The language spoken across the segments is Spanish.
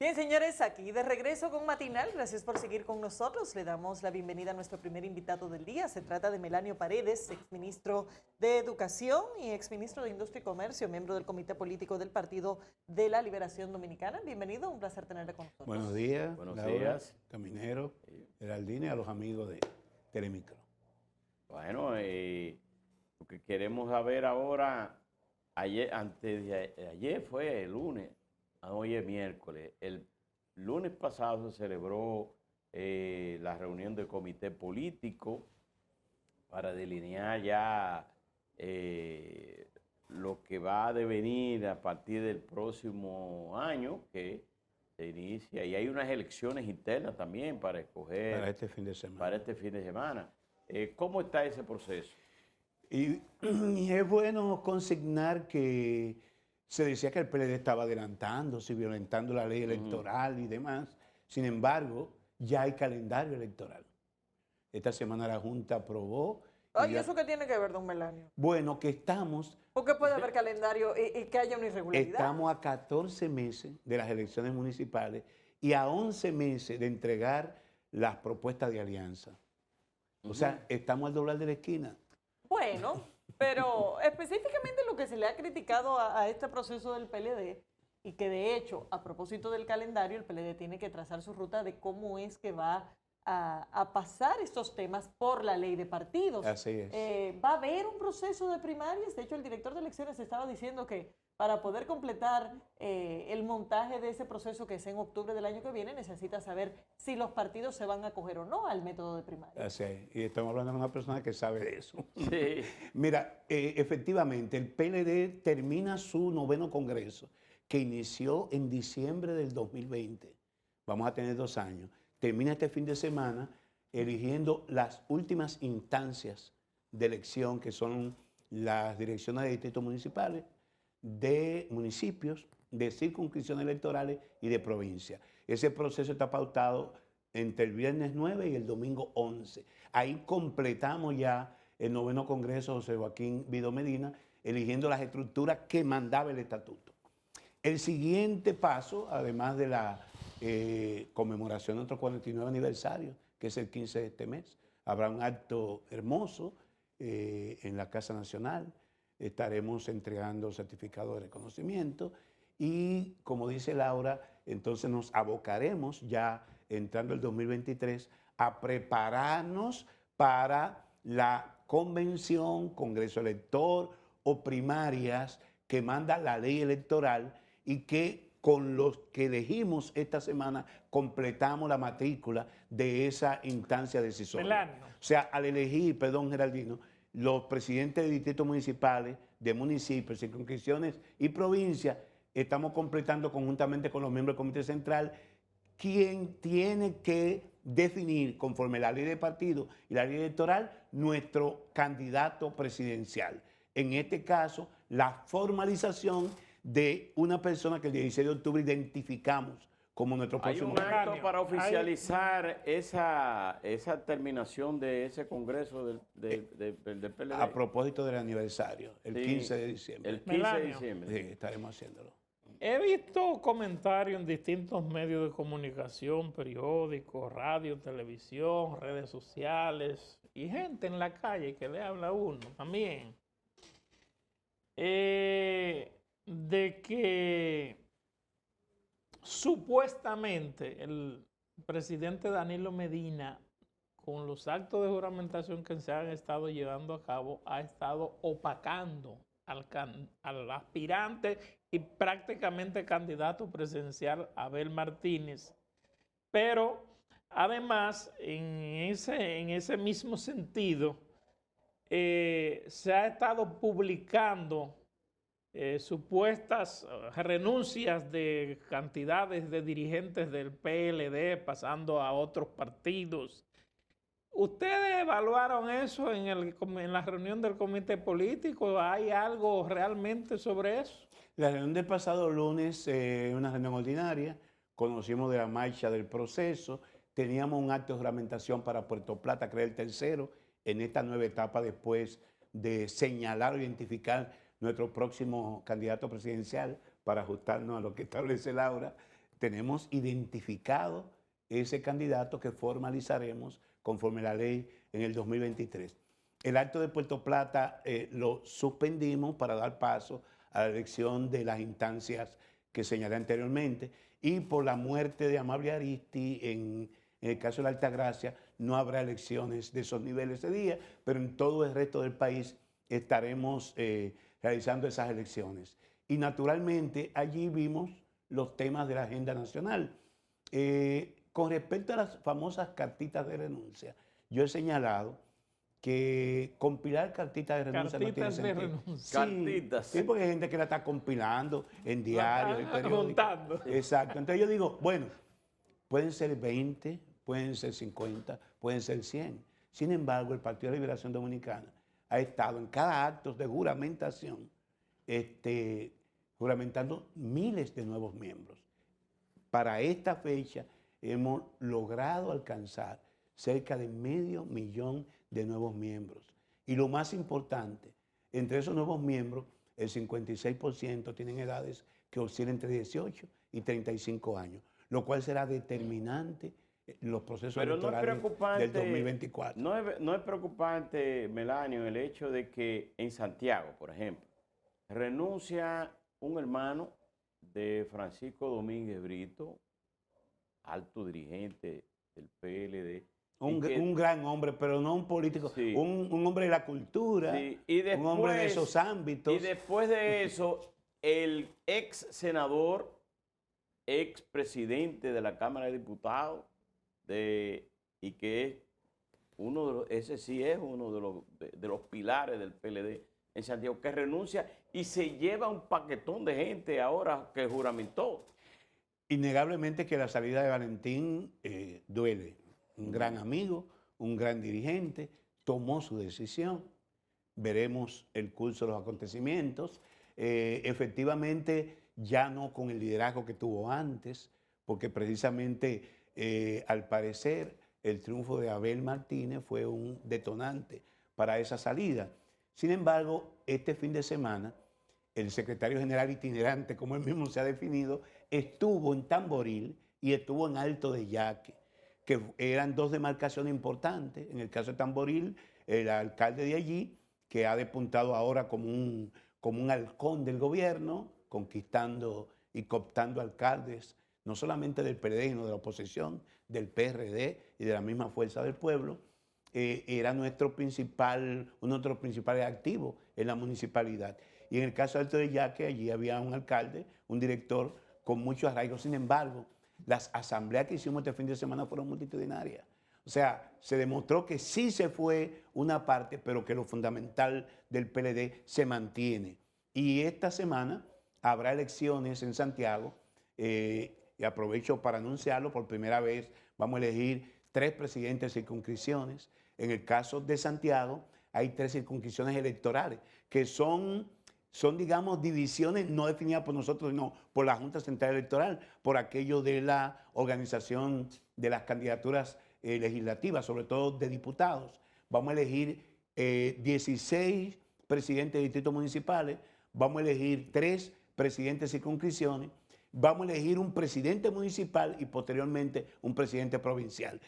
Bien, señores, aquí de regreso con Matinal. Gracias por seguir con nosotros. Le damos la bienvenida a nuestro primer invitado del día. Se trata de Melanio Paredes, exministro de Educación y exministro de Industria y Comercio, miembro del Comité Político del Partido de la Liberación Dominicana. Bienvenido, un placer tenerle con nosotros. Buenos días, Buenos Laura, días. Caminero, Geraldine, a los amigos de Telemicro. Bueno, lo que queremos saber ahora, antes de ayer fue el lunes, hoy es miércoles. El lunes pasado se celebró la reunión del comité político para delinear ya lo que va a devenir a partir del próximo año, que se inicia, y hay unas elecciones internas también para escoger Para este fin de semana. para este fin de semana. ¿Cómo está ese proceso? Y es bueno consignar que se decía que el PLD estaba adelantándose, violentando la ley electoral y demás. Sin embargo, ya hay calendario electoral. Esta semana la Junta aprobó. Ay, ¿eso qué tiene que ver, don Melanio? Bueno, que estamos... ¿Por qué puede haber calendario y que haya una irregularidad? Estamos a 14 meses de las elecciones municipales y a 11 meses de entregar las propuestas de alianza. O sea, estamos al doblar de la esquina. Bueno, pero específicamente lo que se le ha criticado a este proceso del PLD, y que de hecho, a propósito del calendario, el PLD tiene que trazar su ruta de cómo es que va a pasar estos temas por la ley de partidos. Así es. Va a haber un proceso de primarias. De hecho, el director de elecciones estaba diciendo que para poder completar el montaje de ese proceso, que es en octubre del año que viene, necesita saber si los partidos se van a acoger o no al método de primaria. Así es. Y estamos hablando con una persona que sabe de eso. Sí. Mira, efectivamente, el PLD termina su 9º congreso, que inició en diciembre del 2020. Vamos a tener 2 años. Termina este fin de semana eligiendo las últimas instancias de elección, que son las direcciones de distritos municipales, de municipios, de circunscripciones electorales y de provincia. Ese proceso está pautado entre el viernes 9 y el domingo 11. Ahí completamos ya el 9º Congreso José Joaquín Vido Medina, eligiendo las estructuras que mandaba el estatuto. El siguiente paso, además de la conmemoración de nuestro 49 aniversario, que es el 15 de este mes, habrá un acto hermoso en la Casa Nacional. Estaremos entregando certificados de reconocimiento y, como dice Laura, entonces nos abocaremos ya entrando el 2023 a prepararnos para la convención, congreso elector o primarias que manda la ley electoral y que con los que elegimos esta semana completamos la matrícula de esa instancia decisoria. Melanio. O sea, al elegir, perdón Geraldino, los presidentes de distritos municipales, de municipios, circunscripciones y provincias, estamos completando conjuntamente con los miembros del Comité Central, quien tiene que definir, conforme la ley de partido y la ley electoral, nuestro candidato presidencial. En este caso, la formalización de una persona que el 16 de octubre identificamos como nuestro Hay próximo un acto Melanio, para oficializar esa terminación de ese congreso del PLD. a propósito del aniversario, el Sí, 15 de diciembre. El 15 de Melanio. diciembre. Sí, estaremos haciéndolo. He visto comentarios en distintos medios de comunicación, periódicos, radio, televisión, redes sociales y gente en la calle que le habla a uno también, de que supuestamente el presidente Danilo Medina, con los actos de juramentación que se han estado llevando a cabo, ha estado opacando al aspirante y prácticamente candidato presidencial Abel Martínez. Pero además, en ese mismo sentido, se ha estado publicando supuestas renuncias de cantidades de dirigentes del PLD pasando a otros partidos. ¿Ustedes evaluaron eso en la reunión del comité político? ¿Hay algo realmente sobre eso? La reunión del pasado lunes, una reunión ordinaria, conocimos de la marcha del proceso, teníamos un acto de juramentación para Puerto Plata, que era el tercero, en esta nueva etapa después de señalar o identificar nuestro próximo candidato presidencial para ajustarnos a lo que establece Laura. tenemos identificado ese candidato que formalizaremos conforme la ley en el 2023. El acto de Puerto Plata lo suspendimos para dar paso a la elección de las instancias que señalé anteriormente, y por la muerte de Amable Aristi en el caso de la Altagracia no habrá elecciones de esos niveles ese día, pero en todo el resto del país estaremos realizando esas elecciones. Y naturalmente allí vimos los temas de la agenda nacional. Con respecto a las famosas cartitas de renuncia, yo he señalado que compilar cartitas de renuncia no tiene sentido. Renuncia. Cartitas. Sí, porque hay gente que la está compilando en diarios, en periódicos. Juntando. Exacto. Entonces yo digo, bueno, pueden ser 20, pueden ser 50, pueden ser 100. Sin embargo, el Partido de Liberación Dominicana ha estado en cada acto de juramentación, juramentando miles de nuevos miembros. Para esta fecha hemos logrado alcanzar cerca de 500,000 de nuevos miembros. Y lo más importante, entre esos nuevos miembros, el 56% tienen edades que oscilan entre 18 y 35 años, lo cual será determinante en los procesos electorales del 2024. No es preocupante, Melanio, el hecho de que en Santiago, por ejemplo, renuncia un hermano de Francisco Domínguez Brito, alto dirigente del PLD. Un gran hombre, pero no un político, Sí. un hombre de la cultura, Sí, y después, un hombre de esos ámbitos. Y después de eso, el ex senador, ex presidente de la Cámara de Diputados, y que es ese sí es uno de los pilares del PLD en Santiago, que renuncia y se lleva un paquetón de gente ahora que juramentó. Innegablemente que la salida de Valentín duele. Un gran amigo, un gran dirigente, tomó su decisión. Veremos el curso de los acontecimientos. Efectivamente, ya no con el liderazgo que tuvo antes, porque precisamente, al parecer, el triunfo de Abel Martínez fue un detonante para esa salida. Sin embargo, este fin de semana, el secretario general itinerante, como él mismo se ha definido, estuvo en Tamboril y estuvo en Alto de Yaque, que eran dos demarcaciones importantes. En el caso de Tamboril, el alcalde de allí, que ha despuntado ahora como un halcón del gobierno, conquistando y cooptando alcaldes, no solamente del PLD, sino de la oposición, del PRD y de la misma Fuerza del Pueblo, era uno de nuestros principales activos en la municipalidad. Y en el caso de Alto de Yaque, allí había un alcalde, un director con mucho arraigo. Sin embargo, las asambleas que hicimos este fin de semana fueron multitudinarias. O sea, se demostró que sí se fue una parte, pero que lo fundamental del PLD se mantiene. Y esta semana habrá elecciones en Santiago, y aprovecho para anunciarlo, por primera vez vamos a elegir 3 presidentes de circunscripciones. En el caso de Santiago hay 3 circunscripciones electorales, que son, digamos, divisiones no definidas por nosotros, sino por la Junta Central Electoral, por aquello de la organización de las candidaturas legislativas, sobre todo de diputados. Vamos a elegir 16 presidentes de distritos municipales, vamos a elegir 3 presidentes de circunscripciones, vamos a elegir un presidente municipal y posteriormente un presidente provincial.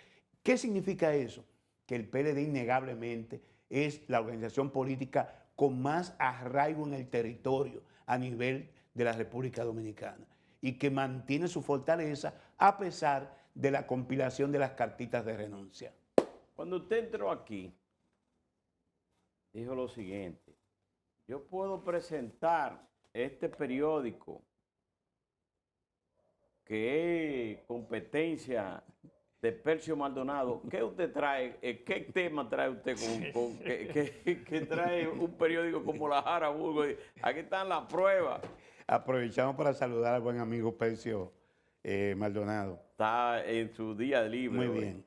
¿Qué significa eso? Que el PLD innegablemente es la organización política con más arraigo en el territorio a nivel de la República Dominicana y que mantiene su fortaleza a pesar de la compilación de las cartitas de renuncia. Cuando usted entró aquí, dijo lo siguiente: yo puedo presentar este periódico que es competencia de Percio Maldonado. ¿Qué usted trae? ¿Qué tema trae usted que trae un periódico como La Jara Burgos? Aquí están las pruebas. Aprovechamos para saludar al buen amigo Percio Maldonado. Está en su día libre. Muy hoy. bien.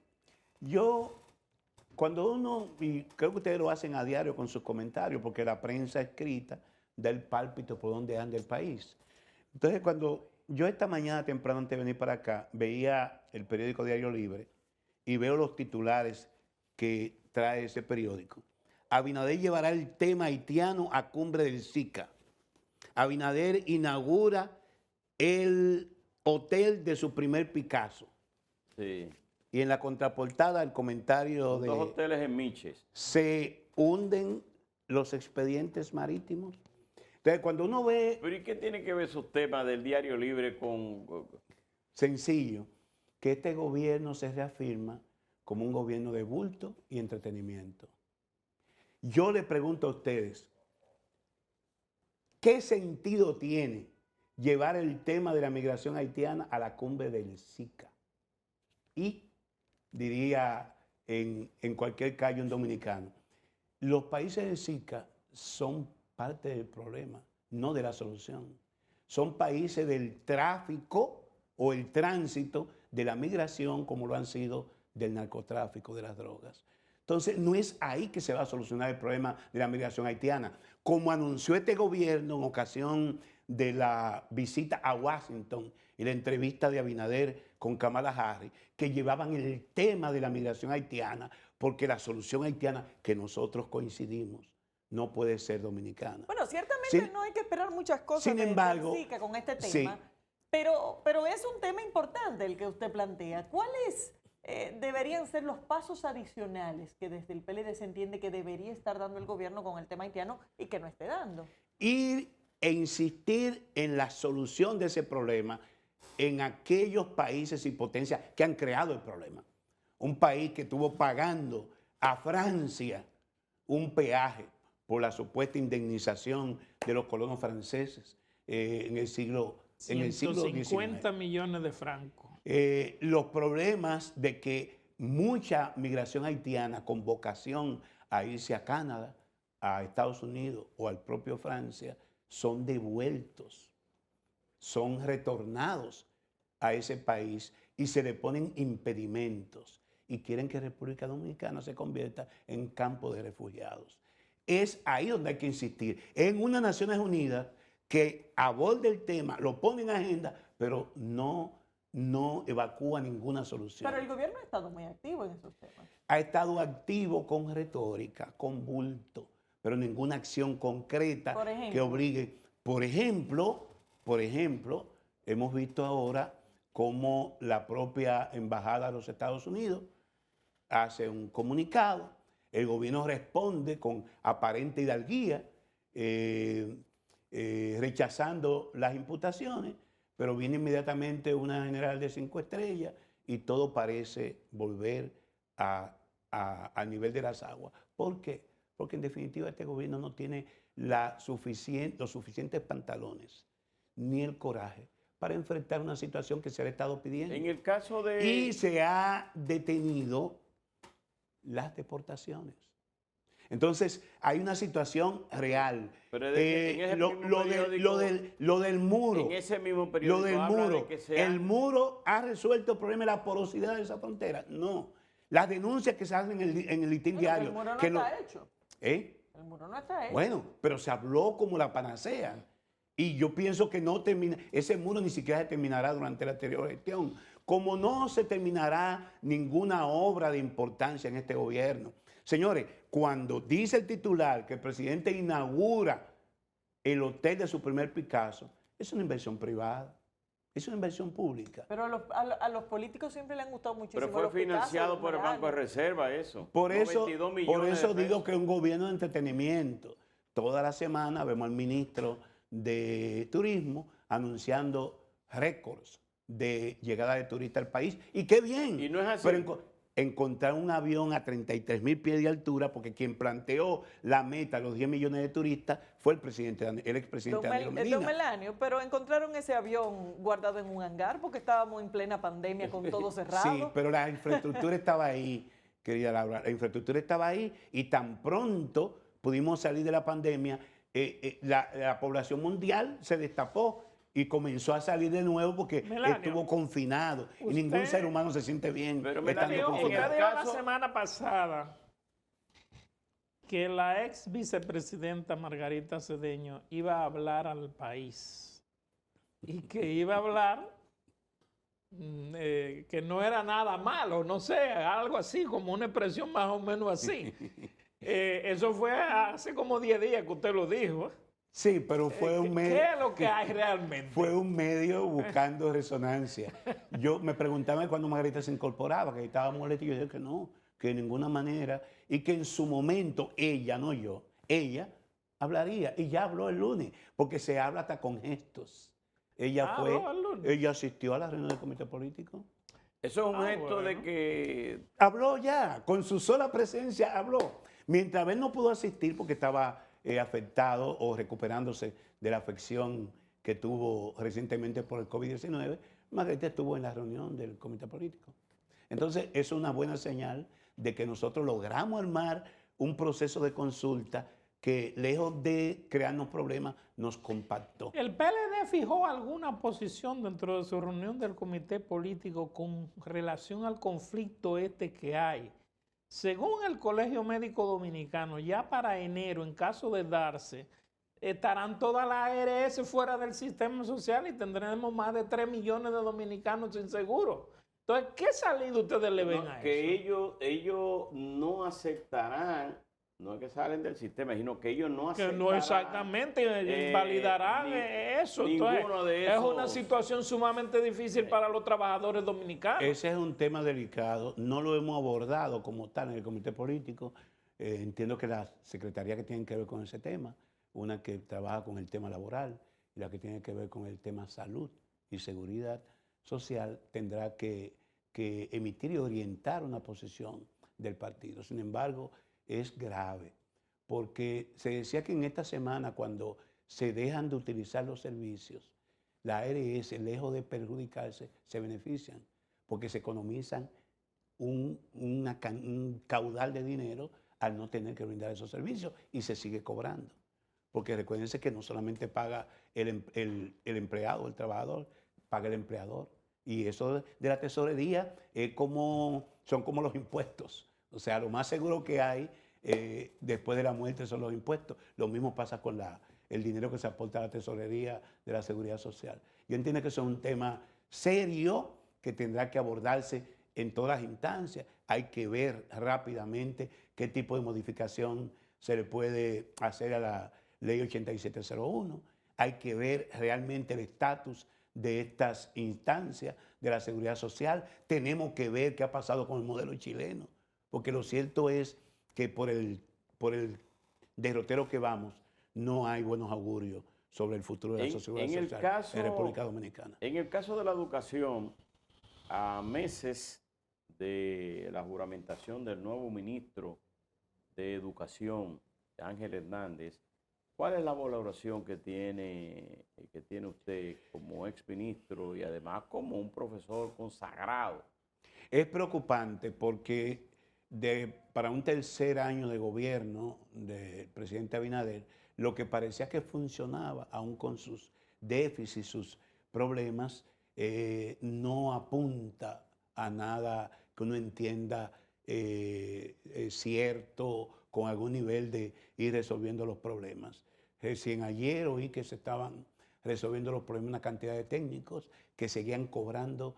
Cuando uno, y creo que ustedes lo hacen a diario con sus comentarios, porque la prensa escrita da el pálpito por donde anda el país. Entonces, cuando yo esta mañana temprano antes de venir para acá, veía el periódico Diario Libre y veo los titulares que trae ese periódico. Abinader llevará el tema haitiano a cumbre del SICA. Abinader inaugura el hotel de su primer Picasso. Sí. Y en la contraportada el comentario de... Dos hoteles en Miches. Se hunden los expedientes marítimos. Entonces, cuando uno ve... Pero ¿y qué tiene que ver esos temas del Diario Libre con...? Sencillo, que este gobierno se reafirma como un gobierno de bulto y entretenimiento. Yo le pregunto a ustedes, ¿qué sentido tiene llevar el tema de la migración haitiana a la cumbre del SICA? Y, diría en cualquier calle un dominicano, los países del SICA son parte del problema, no de la solución. Son países del tráfico o el tránsito de la migración, como lo han sido del narcotráfico, de las drogas. Entonces, no es ahí que se va a solucionar el problema de la migración haitiana. Como anunció este gobierno en ocasión de la visita a Washington y la entrevista de Abinader con Kamala Harris, que llevaban el tema de la migración haitiana, porque la solución haitiana, que nosotros coincidimos, no puede ser dominicana. Bueno, ciertamente no hay que esperar muchas cosas sin embargo, del SICA con este tema, sí. pero es un tema importante el que usted plantea. ¿Cuáles deberían ser los pasos adicionales que desde el PLD se entiende que debería estar dando el gobierno con el tema haitiano y que no esté dando? Ir e insistir en la solución de ese problema en aquellos países y potencias que han creado el problema. Un país que estuvo pagando a Francia un peaje por la supuesta indemnización de los colonos franceses en el siglo XIX. 150 millones de francos. Los problemas de que mucha migración haitiana con vocación a irse a Canadá, a Estados Unidos o al propio Francia, son devueltos, son retornados a ese país y se le ponen impedimentos y quieren que República Dominicana se convierta en campo de refugiados. Es ahí donde hay que insistir, en unas Naciones Unidas que aborde el tema, lo pone en agenda, pero no evacúa ninguna solución. Pero el gobierno ha estado muy activo en esos temas. Ha estado activo con retórica, con bulto, pero ninguna acción concreta que obligue. Por ejemplo, hemos visto ahora cómo la propia Embajada de los Estados Unidos hace un comunicado, el gobierno responde con aparente hidalguía, rechazando las imputaciones, pero viene inmediatamente una general de 5 estrellas y todo parece volver al nivel de las aguas. ¿Por qué? Porque en definitiva este gobierno no tiene los suficientes pantalones ni el coraje para enfrentar una situación que se le ha estado pidiendo. En el caso de... Y se ha detenido las deportaciones. Entonces, hay una situación real. Pero lo del muro. En ese mismo periodo. Lo del muro. ¿El muro ha resuelto el problema de la porosidad de esa frontera? No. Las denuncias que se hacen en el listín diario. El muro no está hecho. ¿Eh? El muro no está hecho. Bueno, pero se habló como la panacea. Y yo pienso que no termina, ese muro ni siquiera se terminará durante la anterior gestión. Como no se terminará ninguna obra de importancia en este gobierno. Señores, cuando dice el titular que el presidente inaugura el hotel de su primer Picasso, es una inversión privada, es una inversión pública. Pero a los políticos siempre le han gustado muchísimo. Pero fue financiado por el Banco de Reserva eso. Por eso digo que es un gobierno de entretenimiento. Toda la semana vemos al ministro de Turismo anunciando récords de llegada de turistas al país. Y qué bien. Y no es así. Pero encontrar un avión a 33,000 pies de altura, porque quien planteó la meta, los 10 millones de turistas, fue el expresidente Danilo Medina. Don Melanio, pero encontraron ese avión guardado en un hangar porque estábamos en plena pandemia con todo cerrado. Sí, pero la infraestructura estaba ahí, querida Laura. La infraestructura estaba ahí y tan pronto pudimos salir de la pandemia, la población mundial se destapó y comenzó a salir de nuevo porque estuvo confinado. Y ningún ser humano se siente bien estando confinado. La semana pasada que la ex vicepresidenta Margarita Cedeño iba a hablar al país y que iba a hablar que no era nada malo, no sé, algo así, como una expresión más o menos así. Eso fue hace como 10 días que usted lo dijo. Sí, pero fue un ¿Qué medio. es lo que hay realmente? Fue un medio buscando resonancia. Yo me preguntaba cuando Margarita se incorporaba, que estaba molesta, y yo dije que no, que de ninguna manera, y que en su momento ella, no yo, ella hablaría, y ya habló el lunes, porque se habla hasta con gestos. Ella ¿Habló el lunes? ella asistió a la reunión del comité político. Eso es un gesto de Bueno. que Habló ya, con su sola presencia habló. Mientras él no pudo asistir porque estaba afectado o recuperándose de la afección que tuvo recientemente por el COVID-19, Margarita estuvo en la reunión del comité político. Entonces, es una buena señal de que nosotros logramos armar un proceso de consulta que, lejos de crearnos problemas, nos compactó. ¿El PLD fijó alguna posición dentro de su reunión del comité político con relación al conflicto que hay? Según el Colegio Médico Dominicano, ya para enero, en caso de darse, estarán todas las ARS fuera del sistema social y tendremos más de 3 millones de dominicanos sin seguro. Entonces, ¿qué salida ustedes le ven a que eso? ellos no aceptarán, no es que salen del sistema, sino que ellos no Que aceptarán. no exactamente invalidarán eso. Entonces, ninguno de es una esos. situación sumamente difícil para los trabajadores dominicanos. Ese es un tema delicado, no lo hemos abordado como tal en el comité político. Entiendo que las secretarías que tienen que ver con ese tema, una que trabaja con el tema laboral y la que tiene que ver con el tema salud y seguridad social, tendrá que emitir y orientar una posición del partido. Sin embargo, es grave, porque se decía que en esta semana, cuando se dejan de utilizar los servicios, la ARS, lejos de perjudicarse, se benefician, porque se economizan un caudal de dinero al no tener que brindar esos servicios y se sigue cobrando. Porque recuérdense que no solamente paga el empleado, el trabajador, paga el empleador. Y eso de la tesorería son como los impuestos. O sea, lo más seguro que hay después de la muerte son los impuestos. Lo mismo pasa con el dinero que se aporta a la tesorería de la seguridad social. Yo entiendo que eso es un tema serio que tendrá que abordarse en todas las instancias. Hay que ver rápidamente qué tipo de modificación se le puede hacer a la ley 8701. Hay que ver realmente el estatus de estas instancias de la seguridad social. Tenemos que ver qué ha pasado con el modelo chileno, porque lo cierto es que por el derrotero que vamos, no hay buenos augurios sobre el futuro de la seguridad social en República Dominicana. En el caso de la educación, a meses de la juramentación del nuevo ministro de Educación, Ángel Hernández, ¿cuál es la valoración que tiene usted como exministro y además como un profesor consagrado? Es preocupante porque para un tercer año de gobierno del presidente Abinader, lo que parecía que funcionaba, aún con sus déficits, sus problemas, no apunta a nada que uno entienda cierto, con algún nivel de ir resolviendo los problemas. Recién ayer oí que se estaban resolviendo los problemas una cantidad de técnicos que seguían cobrando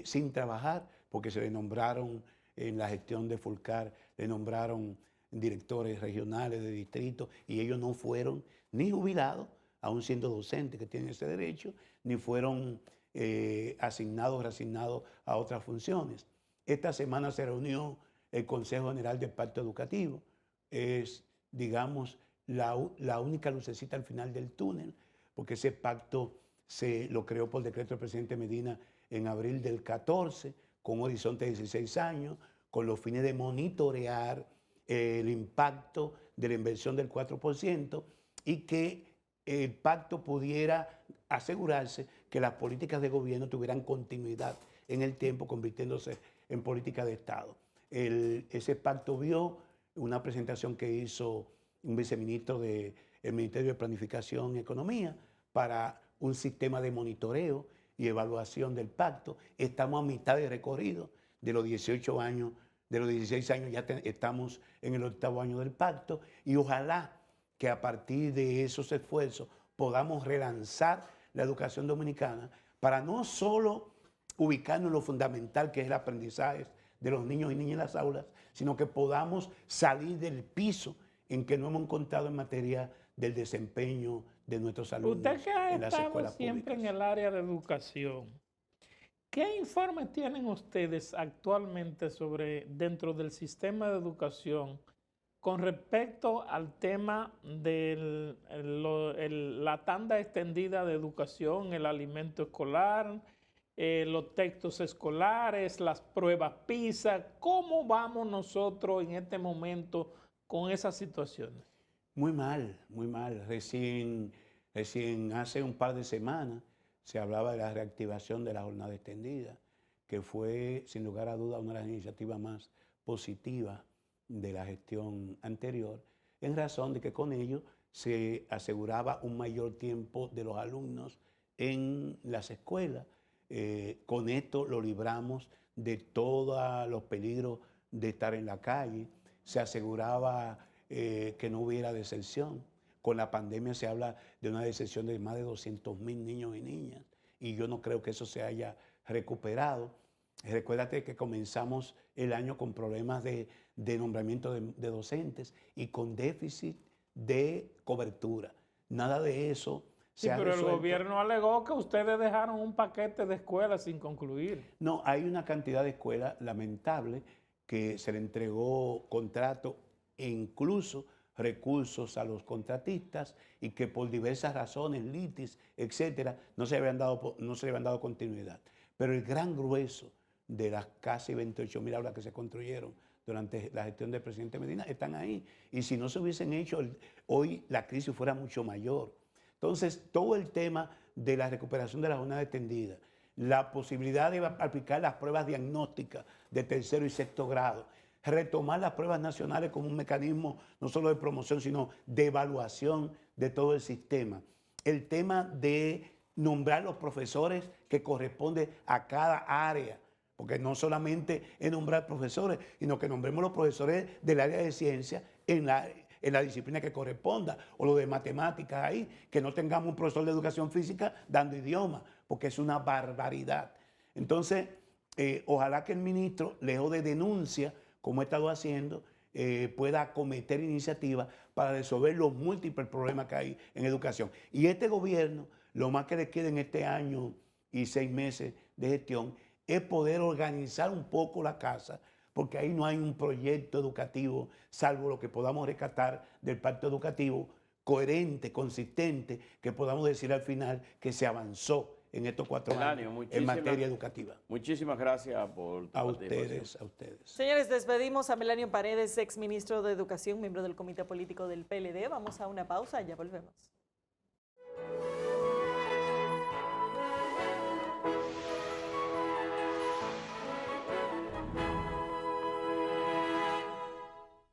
sin trabajar, porque se le nombraron en la gestión de Fulcar, le nombraron directores regionales de distrito y ellos no fueron ni jubilados, aún siendo docentes que tienen ese derecho, ni fueron asignados o reasignados a otras funciones. Esta semana se reunió el Consejo General del Pacto Educativo. Es, digamos, la única lucecita al final del túnel, porque ese pacto se lo creó por decreto del presidente Medina en abril del 14, con un horizonte de 16 años, con los fines de monitorear el impacto de la inversión del 4% y que el pacto pudiera asegurarse que las políticas de gobierno tuvieran continuidad en el tiempo, convirtiéndose en política de Estado. Ese pacto vio una presentación que hizo un viceministro del Ministerio de Planificación y Economía para un sistema de monitoreo y evaluación del pacto. Estamos a mitad de recorrido de los 18 años, de los 16 años ya estamos en el 8º año del pacto y ojalá que a partir de esos esfuerzos podamos relanzar la educación dominicana para no solo ubicarnos en lo fundamental que es el aprendizaje de los niños y niñas en las aulas, sino que podamos salir del piso en que no hemos encontrado en materia del desempeño de nuestros alumnos Usted que ha en las estado escuelas siempre públicas. en el área de educación, ¿qué informes tienen ustedes actualmente dentro del sistema de educación con respecto al tema de la tanda extendida de educación, el alimento escolar, los textos escolares, las pruebas PISA? ¿Cómo vamos nosotros en este momento con esas situaciones? Muy mal, muy mal. Recién hace un par de semanas se hablaba de la reactivación de la jornada extendida, que fue sin lugar a duda una de las iniciativas más positivas de la gestión anterior, en razón de que con ello se aseguraba un mayor tiempo de los alumnos en las escuelas. Con esto lo libramos de todos los peligros de estar en la calle, se aseguraba que no hubiera deserción. Con la pandemia se habla de una deserción de más de 200,000 niños y niñas, y yo no creo que eso se haya recuperado. Recuérdate que comenzamos el año con problemas de nombramiento de docentes y con déficit de cobertura. Nada de eso Sí, se ha pero el resuelto. gobierno alegó que ustedes dejaron un paquete de escuelas sin concluir. No, hay una cantidad de escuelas lamentable que se le entregó contrato e incluso recursos a los contratistas y que por diversas razones, litis, etcétera, no se le habían dado continuidad. Pero el gran grueso de las casi 28,000 aulas que se construyeron durante la gestión del presidente Medina están ahí. Y si no se hubiesen hecho, hoy la crisis fuera mucho mayor. Entonces, todo el tema de la recuperación de la jornada extendida, la posibilidad de aplicar las pruebas diagnósticas de tercero y sexto grado, retomar las pruebas nacionales como un mecanismo no solo de promoción, sino de evaluación de todo el sistema. El tema de nombrar los profesores que corresponde a cada área, porque no solamente es nombrar profesores, sino que nombremos los profesores del área de ciencia en la disciplina que corresponda, o lo de matemáticas ahí, que no tengamos un profesor de educación física dando idioma, porque es una barbaridad. Entonces, ojalá que el ministro, lejos de denuncia, como he estado haciendo, pueda acometer iniciativas para resolver los múltiples problemas que hay en educación. Y este gobierno, lo más que le queda en este año y 6 meses de gestión, es poder organizar un poco la casa, porque ahí no hay un proyecto educativo, salvo lo que podamos rescatar del pacto educativo, coherente, consistente, que podamos decir al final que se avanzó en estos 4 años en materia educativa. Muchísimas gracias por tu participación. A ustedes. Señores, despedimos a Melanio Paredes, exministro de Educación, miembro del Comité Político del PLD. Vamos a una pausa, ya volvemos.